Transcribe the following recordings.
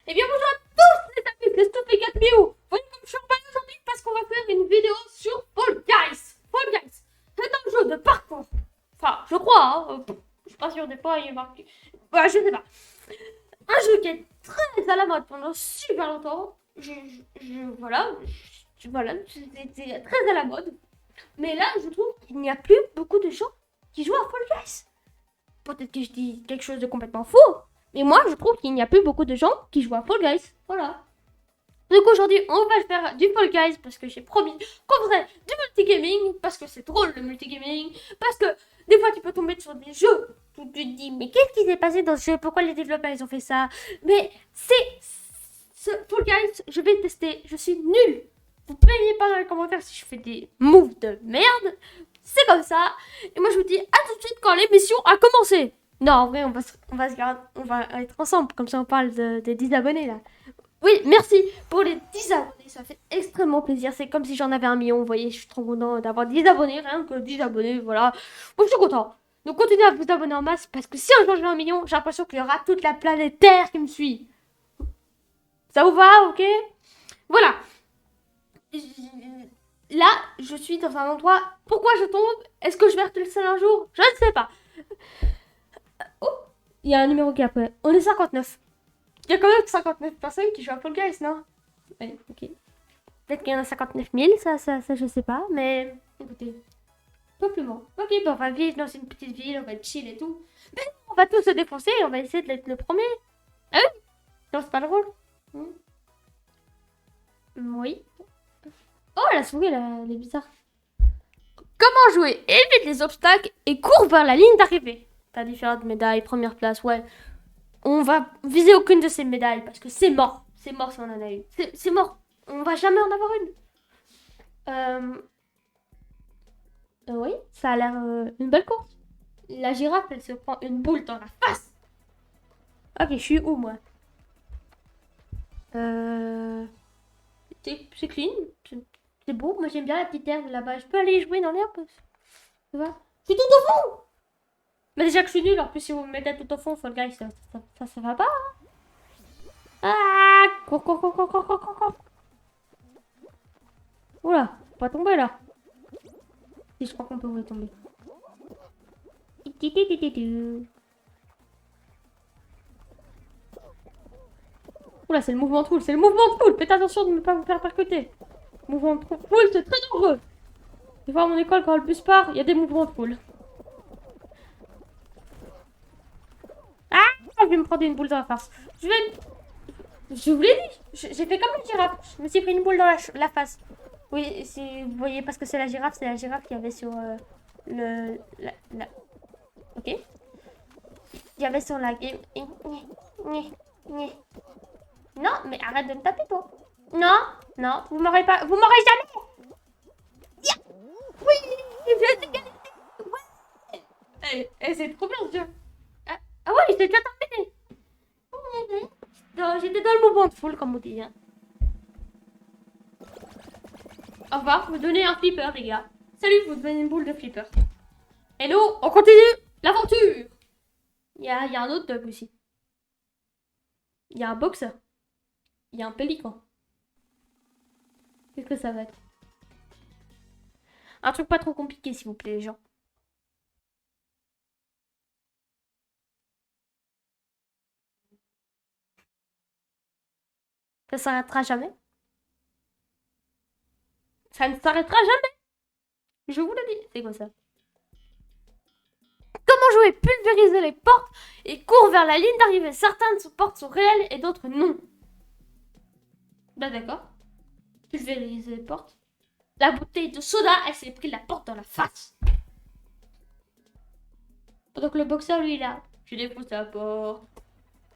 Eh bien bonjour à tous les amis, Christophe et Gatmiou. Voyez comme je suis en balle aujourd'hui parce qu'on va faire une vidéo sur Fall Guys. Fall Guys, c'est un jeu de parcours. Enfin, je crois, hein. Je suis pas sûre des fois, il est marqué. Ouais, je sais pas. Un jeu qui est très à la mode pendant super longtemps. Voilà, c'était très à la mode. Mais là, je trouve qu'il n'y a plus beaucoup de gens qui jouent à Fall Guys. Peut-être que je dis quelque chose de complètement faux. Mais moi, je trouve qu'il n'y a plus beaucoup de gens qui jouent à Fall Guys. Voilà. Donc aujourd'hui, on va faire du Fall Guys parce que j'ai promis qu'on ferait du multigaming, parce que c'est drôle le multigaming, parce que des fois tu peux tomber sur des jeux où tu te dis mais qu'est-ce qui s'est passé dans ce jeu, pourquoi les développeurs ils ont fait ça. Mais ce Fall Guys, je vais tester, je suis nulle. Vous plaignez pas dans les commentaires si je fais des moves de merde, c'est comme ça. Et moi je vous dis à tout de suite quand l'émission a commencé. Non, en vrai, on va être ensemble, comme ça on parle des 10 abonnés là. Oui, merci pour les 10 abonnés, ça fait extrêmement plaisir. C'est comme si j'en avais 1 million, vous voyez, je suis trop content d'avoir 10 abonnés, rien que 10 abonnés, voilà. Moi, je suis content. Donc, continuez à vous abonner en masse, parce que si un jour j'ai 1 million, j'ai l'impression qu'il y aura toute la planète Terre qui me suit. Ça vous va, ok? Voilà. Là, je suis dans un endroit. Pourquoi je tombe? Est-ce que je vais retourner un jour? Je ne sais pas. Oh, il y a un numéro qui apparaît. On est 59. Il y a quand même 59 personnes qui jouent à Fall Guys, non? Ouais, ok. Peut-être qu'il y en a 59 000, ça je sais pas, mais écoutez, simplement. Ok, bon, on va vivre dans une petite ville, on va être chill et tout. Mais non, on va tous se défoncer et on va essayer d'être le premier. Ah oui? Non, c'est pas drôle. Hmm. Oui. Oh, la souris, elle est bizarre. Comment jouer? Évite les obstacles et cours vers la ligne d'arrivée. T'as différentes médailles, première place, ouais. On va viser aucune de ces médailles parce que c'est mort. C'est mort si on en a une. C'est mort. On va jamais en avoir une. Oui, ça a l'air une belle course. La girafe, elle se prend une boule dans la face. Ok, je suis où, moi? Euh... C'est clean. C'est beau. Moi, j'aime bien la petite herbe là-bas. Je peux aller jouer dans l'herbe? Tu vois? Je suis tout au fond. Mais déjà que je suis nulle, en plus, si vous me mettez tout au fond, Fall Guys, ça va pas. Hein. Ah! Cours, cours, cours, cours, cours, cours, cours, cours. Oula, faut pas tomber là. Si, je crois qu'on peut tomber. Oula, c'est le mouvement de foule, c'est le mouvement de foule. Faites attention de ne pas vous faire percuter. Mouvement de foule, c'est très dangereux. Des fois, à mon école, quand le bus part, il y a des mouvements de foule. Ah, je vais me prendre une boule dans la face. Je vous l'ai dit, j'ai fait comme une girafe. Je me suis pris une boule dans la face. Oui, si vous voyez, parce que c'est la girafe qu'il y avait sur Ok. Il y avait sur la game. Non, mais arrête de me taper, toi. Non, non, vous m'aurez pas. Vous m'aurez jamais. Yeah. Oui, j'ai égalité. Ouais. C'est trop bien ce jeu. Ah ouais, j'étais déjà terminé. J'étais dans le mouvement de foule, comme on dit. Hein. Au revoir, vous donnez un flipper, les gars. Salut, vous donnez une boule de flipper. Hello, on continue l'aventure. Il y a un autre dog aussi. Il y a un boxeur. Il y a un pélican. Qu'est-ce que ça va être? Un truc pas trop compliqué, s'il vous plaît, les gens. Ça s'arrêtera jamais. Ça ne s'arrêtera jamais. Je vous le dis. C'est quoi ça? Comment jouer? Pulvériser les portes et cours vers la ligne d'arrivée. Certaines portes sont réelles et d'autres non. Bah d'accord. Pulvériser les portes. La bouteille de soda, elle s'est pris la porte dans la face. Pendant que le boxeur, lui, là, je défonce la porte.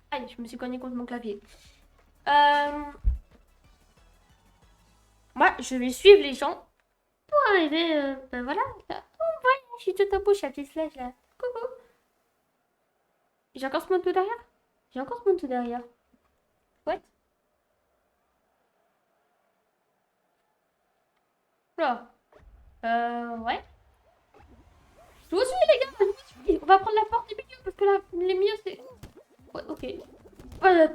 Aïe, je me suis cogné contre mon clavier. Moi, je vais suivre les gens pour arriver, ben voilà. Là. Oh, voilà, je suis toute en bouche, la petite flèche, là. Coucou. J'ai encore ce monde tout derrière? J'ai encore ce monde tout derrière. Ouais. Là. Ouais. Je vous suis, les gars, je vous suis. On va prendre la porte du milieu, parce que là, les milieux, c'est... Ouais, ok. Ouais,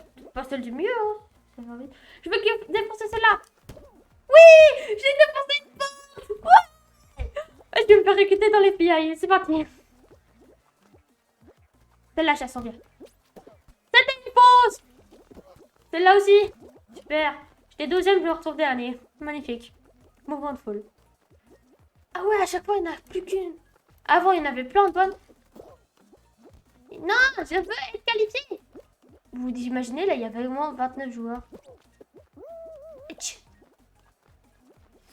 celle du milieu, hein. Ça va vite. Je veux défoncer celle-là. Oui, j'ai défoncé une porte. Ouais. Je vais me faire recruter dans les FBI. C'est parti. Celle-là, ça sent bien. C'était une fausse. Celle-là aussi. Super. J'étais deuxième, je me retrouve dernier. Magnifique. Mouvement de foule. Ah ouais, à chaque fois, il n'y en a plus qu'une. Avant, il y en avait plein de bonnes. Non, je veux être qualifié. Vous imaginez, là, il y avait au moins 29 joueurs. Etch.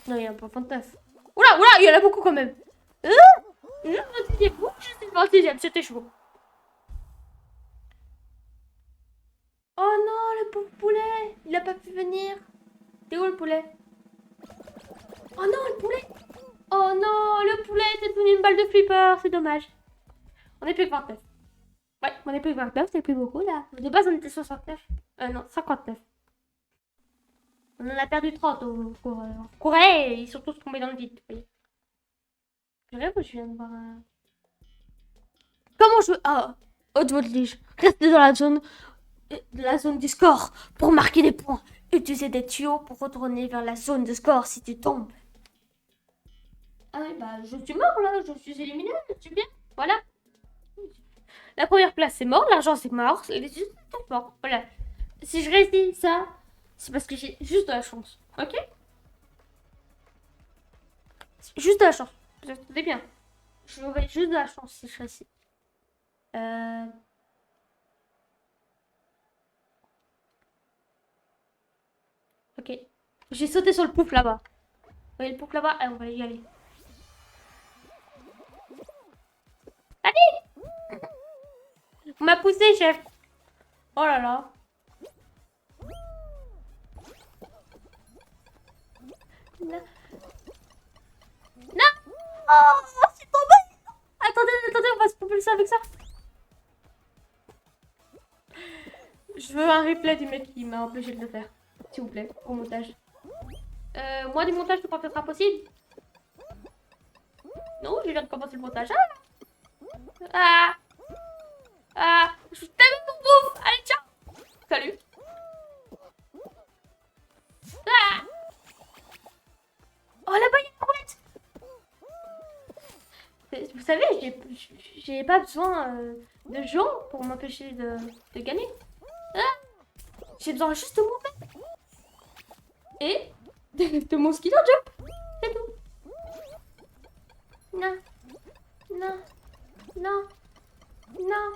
Non, il y en a pas 29. Oula, oula, il y en a beaucoup quand même. Je suis fou, je suis parti, c'était chaud. Oh non, le pauvre poulet. Il a pas pu venir. T'es où le poulet? Oh non, le poulet. Oh non, le poulet est devenu une balle de flipper. C'est dommage. On est plus que 29. Ouais, on est plus que 29, c'est plus beaucoup là. De base, on était 69. Non, 59. On en a perdu 30 au cours. On courait et ils sont tous tombés dans le vide. Vous voyez. Je rêve ou je viens de voir un... Comment je... Ah, haute voltige. Restez dans la zone du score pour marquer des points. Utilisez des tuyaux pour retourner vers la zone de score si tu tombes. Ah oui, bah je suis mort là, je suis éliminé, tu bien. Voilà. La première place c'est mort, l'argent c'est mort, c'est juste mort. Voilà. Si je réussis ça, c'est parce que j'ai juste de la chance. Ok? Juste de la chance. C'est bien. J'aurais juste de la chance si je réussis. Ok. J'ai sauté sur le pouf là-bas. Vous voyez le pouf là-bas? Allez, on va y aller. Allez! On m'a poussé, chef. Oh là là. Non. Non! Oh, c'est tombé! Attendez, attendez, on va se propulser avec ça. Je veux un replay du mec qui m'a empêché de le faire. S'il vous plaît, au montage. Moi, du montage, je crois que ce sera possible. Non, je viens de commencer le montage. Ah! Ah! Je suis tellement bouffe! Allez, ciao! Salut! Ah! Oh, là-bas, il y a une roulette! Vous savez, j'ai pas besoin de gens pour m'empêcher de gagner. Ah! J'ai besoin juste de mon père. Et de mon skill jump. C'est tout. Non. Non. Non. Non.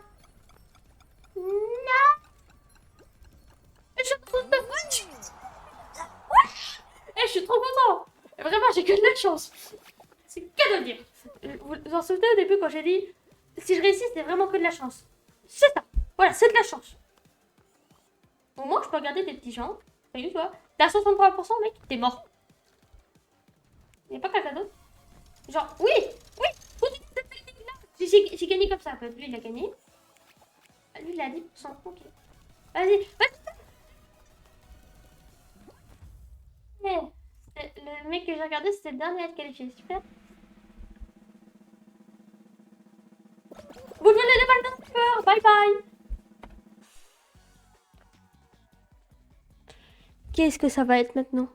Non. Je suis trop contente. Je suis trop content. Vraiment, j'ai que de la chance. C'est que de le dire. Vous vous en souvenez au début quand j'ai dit si je réussis, c'est vraiment que de la chance. C'est ça. Voilà, c'est de la chance. Au moins, je peux regarder des petits gens. Salut, toi. T'as 63%, mec. T'es mort. Il n'y a pas quelqu'un d'autre. Genre, oui. Oui. J'ai gagné comme ça. En fait. Lui, il a gagné. Lui, il a 10%. Ok. Vas-y. Vas-y. Le mec que j'ai regardé, c'était le dernier à être qualifié. Super. Vous devenez les balles de peur. Bye bye. Qu'est-ce que ça va être maintenant?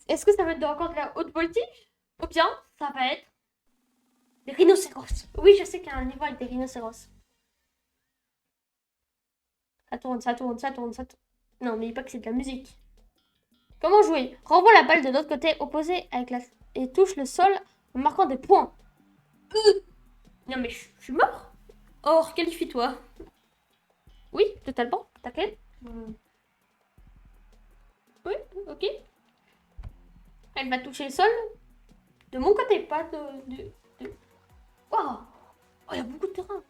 Est-ce que ça va être encore de la haute voltige? Ou bien ça va être des rhinocéros? Oui, je sais qu'il y a un niveau avec des rhinocéros. Ça tourne, ça tourne, ça tourne, ça tourne. Non, mais pas que c'est de la musique. Comment jouer? Renvoie la balle de l'autre côté opposé avec la... et touche le sol en marquant des points. Non mais je suis mort. Or, qualifie-toi. Oui, totalement. T'inquiète. Oui, ok. Elle va toucher le sol. De mon côté, pas de... Wow. Oh, il y a beaucoup de terrain.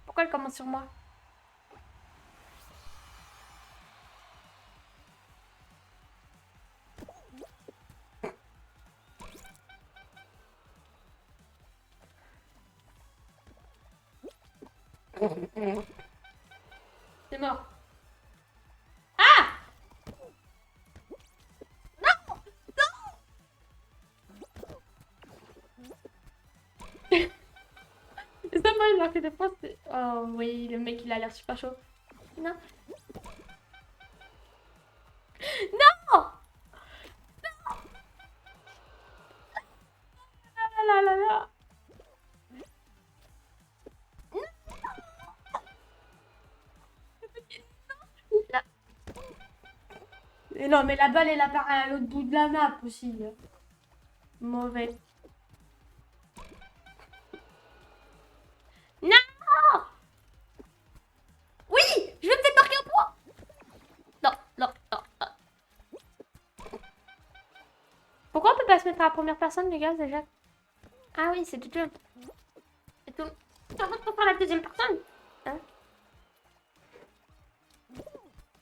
Pourquoi elle commence sur moi? C'est mort. Ah! Non! Non! alors que des fois, c'est... Oh oui, le mec, il a l'air super chaud. Non. Non! Ah là là là. Là. Et non, mais la balle, elle apparaît à l'autre bout de la map aussi. Mauvais. Non! Oui! Je vais peut-être marquer un point! Non, non, non, non. Pourquoi on peut pas se mettre à la première personne, les gars, déjà? Ah oui, c'est tout le... C'est tout... Tu en train de faire la deuxième personne? Hein?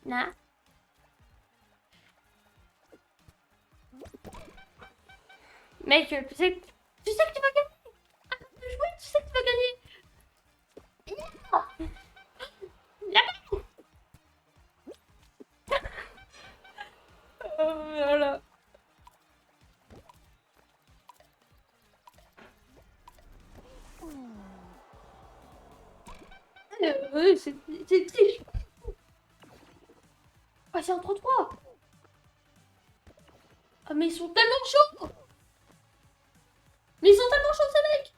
Là. Mec, tu sais que tu vas gagner. Arrête de jouer, tu sais que tu vas gagner. Non. La balle. Oh là là. C'est triche. Ah, c'est un 3-3. Ah, mais ils sont tellement chauds. Mais ils sont tellement chauds, ces mecs.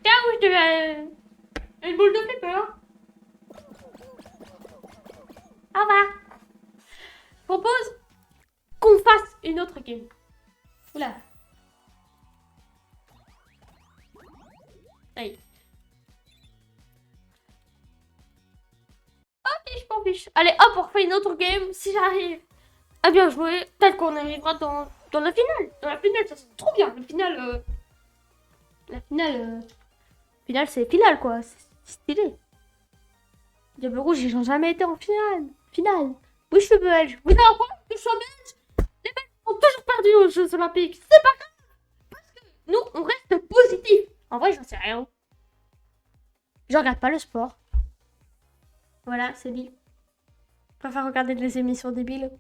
Tiens, oui, je devais... Une boule de flipper. Au revoir. Je propose qu'on fasse une autre game. Oula. Allez. Ok, je m'en fiche. Allez, hop, on refait une autre game. Si j'arrive à bien jouer, peut-être qu'on arrivera dans la finale. Dans la finale, ça c'est trop bien. La finale, c'est finale, quoi. C'est stylé. Diable Rouge, ils n'ont jamais été en finale. Finale. Oui, je suis belge. Vous savez quoi? Que je sois belge. Les Belges ont toujours perdu aux Jeux Olympiques. C'est pas grave. Parce que nous, on reste positif. En vrai, j'en sais rien. Je regarde pas le sport. Voilà, c'est dit. Je préfère regarder des émissions débiles.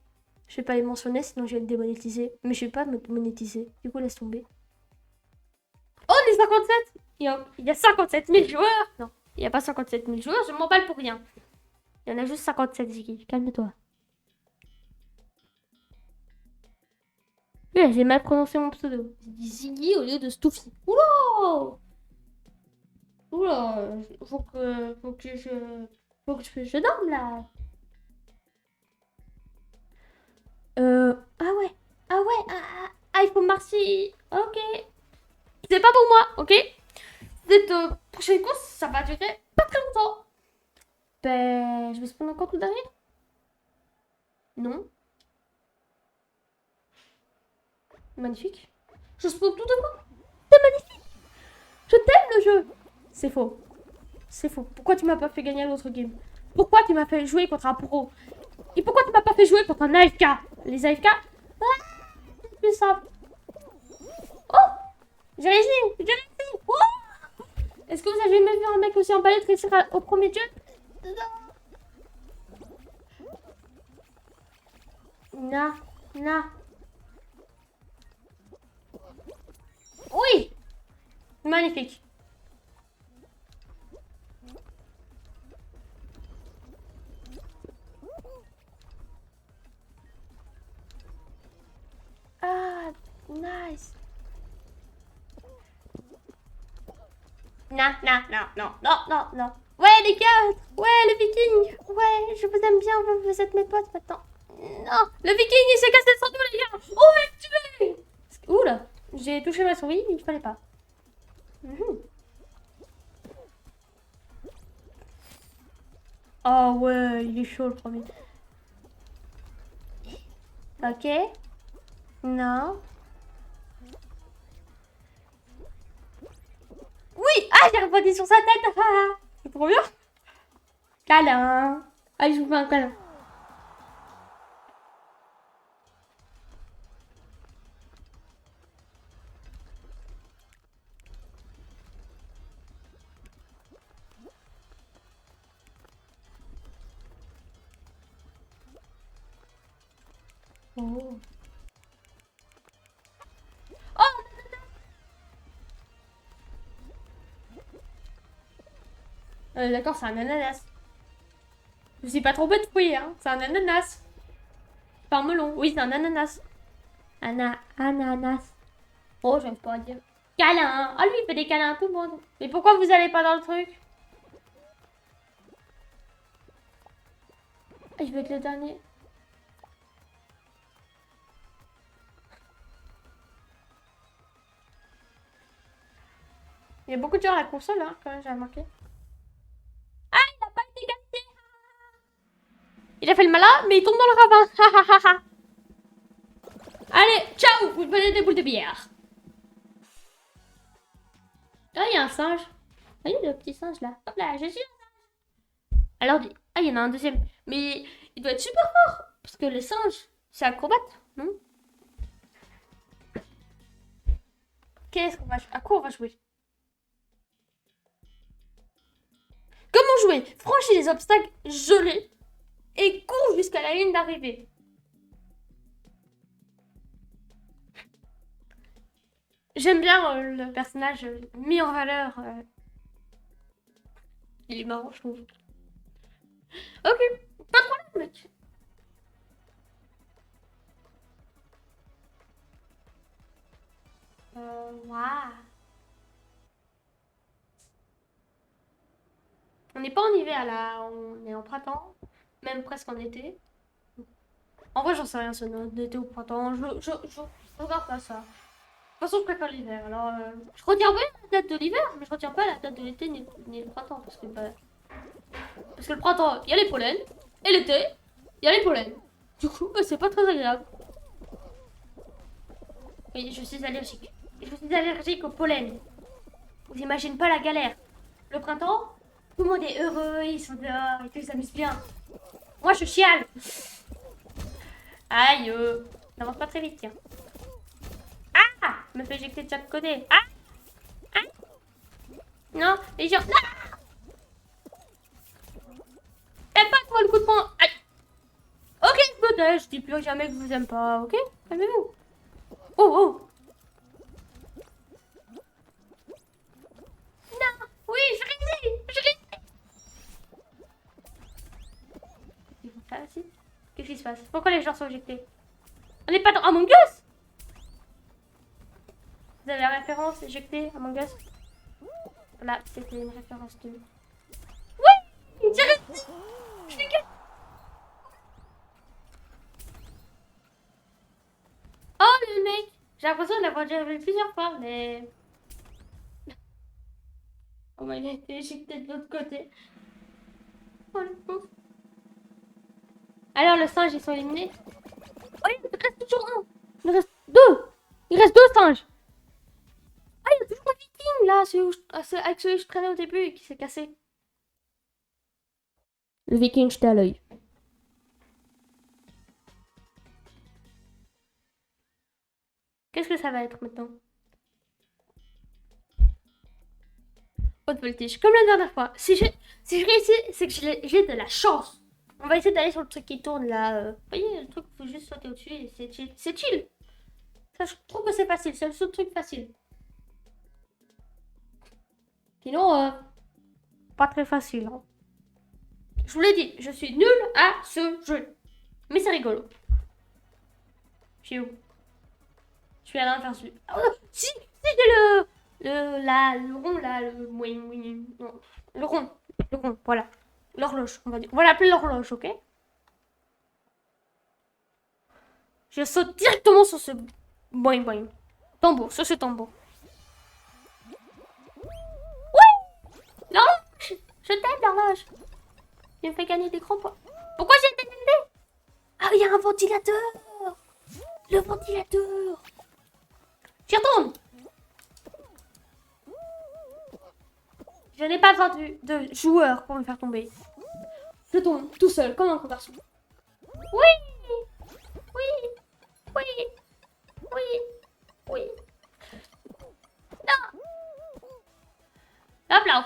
Je vais pas les mentionner, sinon je vais être démonétisé. Mais je vais pas me monétiser. Du coup, laisse tomber. Oh, les 57! Il y a 57 000 joueurs! Non, il n'y a pas 57 000 joueurs, je m'emballe pour rien. Il y en a juste 57, Ziggy. Calme-toi. Ouais, j'ai mal prononcé mon pseudo. J'ai dit Ziggy au lieu de Stoufy. Oula! Oula! Faut que je dorme là. Ah ouais. Ah ouais. Il faut marcher. Ok. C'est pas pour moi, ok? Cette prochaine course, ça va durer pas très longtemps. Ben, je vais spawn encore tout derrière? Non. Magnifique. Je spawn tout devant. C'est magnifique. Je t'aime le jeu. C'est faux. C'est faux. Pourquoi tu m'as pas fait gagner l'autre game? Pourquoi tu m'as fait jouer contre un pro? Et pourquoi tu m'as pas fait jouer contre un AFK? Les AFK? Ah, c'est plus simple. Oh! J'ai réussi. J'ai réussi. Oh! Est-ce que vous avez jamais vu un mec aussi emballé de réussir au premier jeu? Non. Non. Oui! Magnifique. Ah, nice. Non, non, non, non, non, non, non. Ouais, les gars. Ouais, le viking. Ouais, je vous aime bien. Vous êtes mes potes maintenant. Non, le viking, il s'est cassé le dos, les gars. On va le tuer. Oula, j'ai touché ma souris, mais il fallait pas. Mhm. Oh ouais, il est chaud le premier. Ok. Non. Oui! Ah, j'ai rebondi sur sa tête! C'est trop bien! Câlin! Allez, je vous fais un câlin. Oh! Oh! D'accord, c'est un ananas. Je me suis pas trompée de fruit, hein. C'est un ananas. Pas un melon. Oui, c'est un ananas. Ananas. Oh, j'arrive pas à dire. Câlin. Ah, lui, il fait des câlins à tout le monde. Mais pourquoi vous allez pas dans le truc? Je vais être le dernier. Il y a beaucoup de gens à la console, hein, quand même, j'ai remarqué. Ah, il a pas été gagné. Il a fait le malin, mais il tombe dans le ravin. Allez, ciao, vous prenez des boules de bière. Ah, il y a un singe. Ah, il y a le petit singe là. Hop là, je suis un singe. Alors, ah, il y en a un deuxième. Mais il doit être super fort. Parce que les singes, c'est acrobate, non? Qu'est-ce qu'on va jouer? À quoi on va jouer? Comment jouer? Franchis les obstacles gelés et cours jusqu'à la ligne d'arrivée. J'aime bien le personnage mis en valeur. Il est marrant, je trouve. Ok, pas de problème, mec. Waouh. On n'est pas en hiver là, on est en printemps, même presque en été. En vrai, j'en sais rien, c'est en été ou printemps. Je regarde pas ça. De toute façon, je préfère l'hiver. Alors, je retiens pas la date de l'hiver, mais je retiens pas la date de l'été ni le printemps. Parce que le printemps, il y a les pollens, et l'été, il y a les pollens. Du coup, bah, c'est pas très agréable. Oui, je suis allergique. Je suis allergique au pollen. Vous imaginez pas la galère. Le printemps, tout le monde est heureux, ils sont dehors et tout, ils s'amusent bien. Moi, je chiale. Aïe, ça avance pas très vite, tiens. Ah, je me fais éjecter de chaque côté. Ah, ah. Non, les gens. Ah, t'aimes pas toi le coup de poing. Aïe. Ok, je me tais, je dis plus jamais que je vous aime pas, ok? Calmez-vous. Oh, oh. Non, oui, je réussis, je réussis. Ils font ça aussi. Qu'est-ce qui se passe? Pourquoi les gens sont éjectés? On n'est pas dans Among Us. Vous avez la référence éjectée Among Us? Voilà, c'était une référence de... Oui, j'ai réussi. Je l'ai gagné. Oh, le mec. J'ai l'impression de l'avoir déjà vu plusieurs fois, mais... Oh, il a été éjecté de l'autre côté. Oh, le pauvre. Alors, le singe, ils sont éliminés? Oh, il reste toujours un. Il reste deux. Il reste deux singes. Ah, il y a toujours un viking, là, avec celui que je traînais au début et qui s'est cassé. Le viking jeté à l'œil. Qu'est-ce que ça va être maintenant? Haute voltige, comme la dernière fois. Si je réussis, c'est que j'ai de la chance. On va essayer d'aller sur le truc qui tourne là. Vous voyez, le truc, faut juste sauter au-dessus et c'est chill. C'est chill. Ça, je trouve que c'est facile. C'est le seul truc facile. Sinon, pas très facile. Hein. Je vous l'ai dit, je suis nulle à ce jeu. Mais c'est rigolo. Je suis où? Je suis à l'inverse. Oh, si, c'est le rond là, non, le rond, voilà. L'horloge, on va dire. On va l'appeler l'horloge, ok? Je saute directement sur ce boing boing. Tambour, sur ce tambour. Oui! L'horloge! Je t'aime, l'horloge. Il me fait gagner des gros points. Pourquoi j'ai été éliminé? Ah, il y a un ventilateur! Le ventilateur! J'y retourne! Je n'ai pas besoin de joueurs pour me faire tomber. Je tombe tout seul, comme un grand garçon. Oui! Oui! Oui! Oui! Oui! Non! Hop là,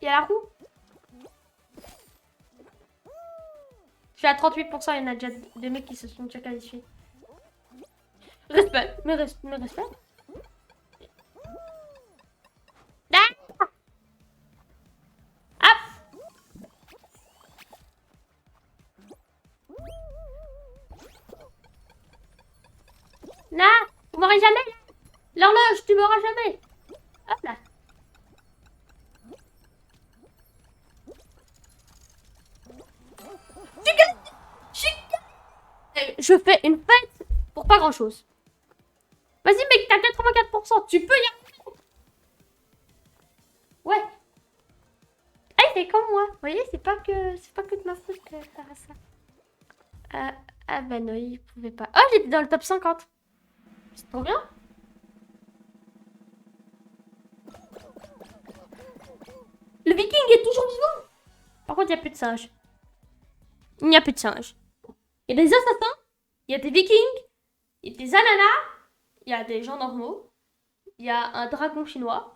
il y a la roue. Je suis à 38%, il y en a déjà des mecs qui se sont déjà qualifiés. Respect, mais respect. Ah! Non, vous m'aurez jamais. L'horloge, tu m'auras jamais. Hop là. Je fais une fête pour pas grand chose. Vas-y mec, t'as 84%, tu peux y arriver. Ouais. Ah, il fait comme moi. Vous voyez, c'est pas que de ma faute que ça fasse ça. Ah bah non, il pouvait pas. Oh, j'étais dans le top 50. C'est trop bien. Le viking est toujours vivant. Par contre, il n'y a plus de singes. Il n'y a plus de singes. Il y a des assassins, il y a des vikings, il y a des ananas, il y a des gens normaux, il y a un dragon chinois,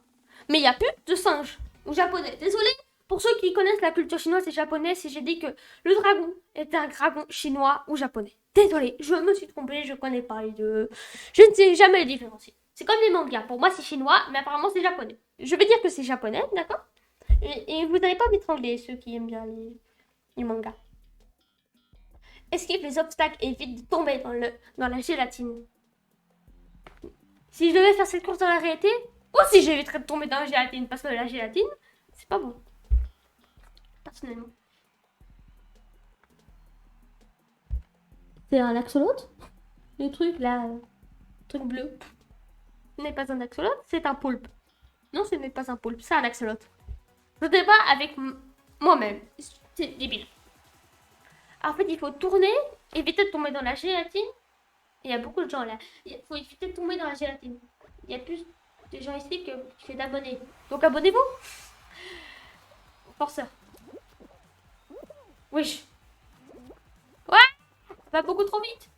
mais il n'y a plus de singes ou japonais. Désolé pour ceux qui connaissent la culture chinoise et japonaise si j'ai dit que le dragon était un dragon chinois ou japonais. Désolé, je me suis trompée, je connais pas les deux. Je ne sais jamais les différencier. C'est comme les mangas. Pour moi, c'est chinois, mais apparemment, c'est japonais. Je vais dire que c'est japonais, d'accord? Et vous n'allez pas m'étrangler, ceux qui aiment bien les mangas. Esquive les obstacles et évite de tomber dans la gélatine. Si je devais faire cette course dans la réalité, aussi j'éviterais de tomber dans la gélatine, parce que la gélatine, c'est pas bon. Personnellement. C'est un axolote? Le truc là, le truc bleu. Ce n'est pas un axolote, c'est un poulpe. Non, ce n'est pas un poulpe, c'est un axolote. Je débat avec moi-même. C'est débile. En fait, il faut tourner, éviter de tomber dans la gélatine. Il y a beaucoup de gens là. Il faut éviter de tomber dans la gélatine. Il y a plus de gens ici que d'abonnés. Donc abonnez-vous. Forceur. Wesh. Ouais. Ça va beaucoup trop vite.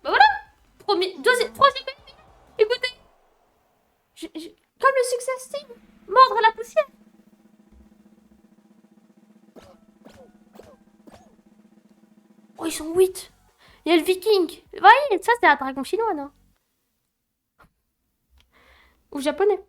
Bah voilà. Troisième. Écoutez. Comme le success team. Mordre la poussière. Oh, ils sont 8. Il y a le viking. Vous voyez, ça c'est un dragon chinois, non? Ou japonais.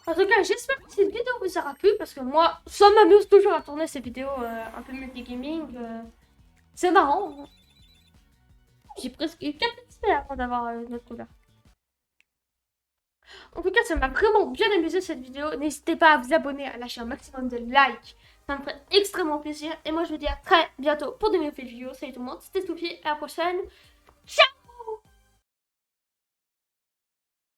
En tout cas, j'espère que cette vidéo vous aura plu parce que moi, ça m'amuse toujours à tourner ces vidéos un peu multigaming. C'est marrant. J'ai presque 4 minutes avant d'avoir notre couleur. En tout cas, ça m'a vraiment bien amusé cette vidéo. N'hésitez pas à vous abonner, à lâcher un maximum de likes. Ça me ferait extrêmement plaisir. Et moi, je vous dis à très bientôt pour de nouvelles vidéos. Salut tout le monde, c'était Sophie. À la prochaine.